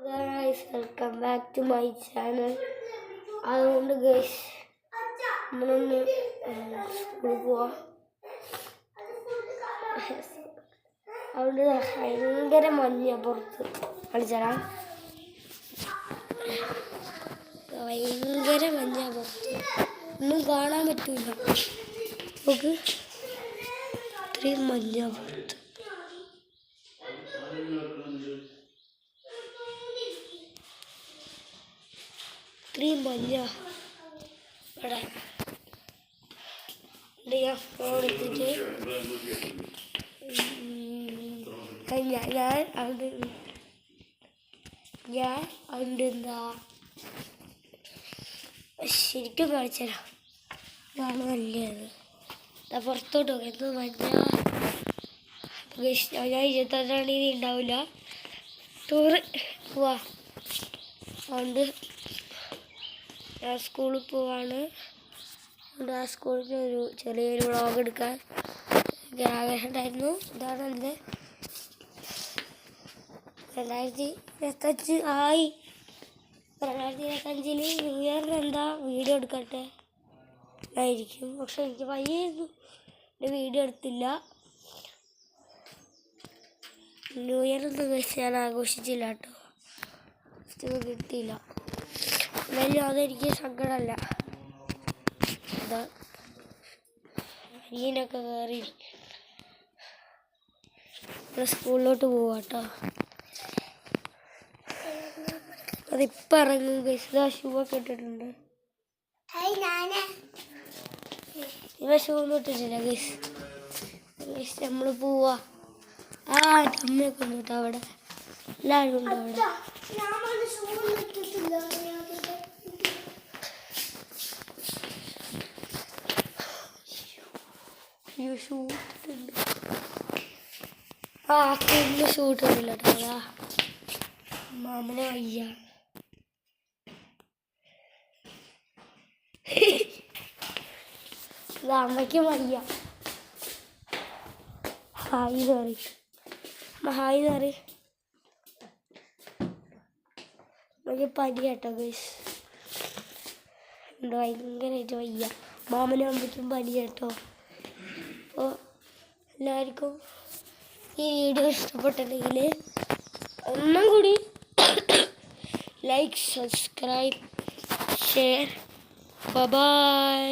Guys welcome back to my channel. അതുകൊണ്ട് guys നമ്മളൊന്ന് സ്കൂളിൽ പോവാം. അതുകൊണ്ട് ഭയങ്കര മഞ്ഞ പുറത്ത് കളിച്ചാൽ ഭയങ്കര മഞ്ഞ പുറത്ത് ഒന്നും കാണാൻ പറ്റൂല. നമുക്ക് ഇത്രയും മഞ്ഞ പുറത്ത്. ഇത്രയും മഞ്ഞ ഇവിടെ ഞാൻ ഫോൺ എടുത്തിട്ട് ഞാൻ അവിടെ എന്താ ശരിക്കും കാണിച്ചരാ. ഇതാണ് നല്ലത്. പുറത്തോട്ട് പോകും എന്ത് മഞ്ഞ. ഞാൻ 22-ാം തീയതി ഉണ്ടാവില്ല, ടൂറ് പോവാ. അതുകൊണ്ട് ഞാൻ സ്കൂളിൽ പോവാണ്. അതുകൊണ്ട് ആ സ്കൂളിൽ ഒരു ചെറിയൊരു വ്ളോഗ് എടുക്കാൻ എനിക്ക് ആഗ്രഹം ഉണ്ടായിരുന്നു. ഇതാണ് എൻ്റെ 2025 ആയി. 2025 ന്യൂ ഇയറിന് എന്താ വീഡിയോ എടുക്കട്ടെ ആയിരിക്കും. പക്ഷെ എനിക്ക് വയ്യായിരുന്നു, എൻ്റെ വീഡിയോ എടുത്തില്ല. ന്യൂ ഇയറൊന്നും കഴിച്ച് ഞാൻ ആഘോഷിച്ചില്ല കേട്ടോ. കിട്ടിയില്ല. എന്നാലും അതെനിക്ക് സങ്കടമല്ല. അതാ അനിയനൊക്കെ കയറി സ്കൂളിലോട്ട് പോവാ കേട്ടോ. അതിപ്പോൾ ഇറങ്ങും ഗൈസ്. ഷൂ ഒക്കെ ഇട്ടിട്ടുണ്ട്. ഇവ ഷൂ ഒന്നും ഇട്ടിട്ടില്ല ഗൈസ്. ഗൈസ് നമ്മൾ പോവാ. അമ്മയൊക്കെ ഉണ്ട് കേട്ടോ അവിടെ. എല്ലാവരും ഉണ്ട് അവിടെ. ഷൂട്ടുണ്ട്. കുഞ്ഞ് ഷൂട്ടില്ല കേട്ടോ. മാമനെ വയ്യ. അമ്മയ്ക്കും വയ്യ. ഹായ് കറി ഹായ് കറി. അമ്മയ്ക്ക് പനി കേട്ടോ ഗൈസ്. ഭയങ്കരമായിട്ട് വയ്യ. മാമനും അമ്മയ്ക്കും പനി കേട്ടോ. അപ്പോൾ എല്ലാവർക്കും ഈ വീഡിയോ ഇഷ്ടപ്പെട്ടിട്ടുണ്ടെങ്കിൽ ഒന്നും കൂടി ലൈക്ക്, സബ്സ്ക്രൈബ്, ഷെയർ. ബൈ.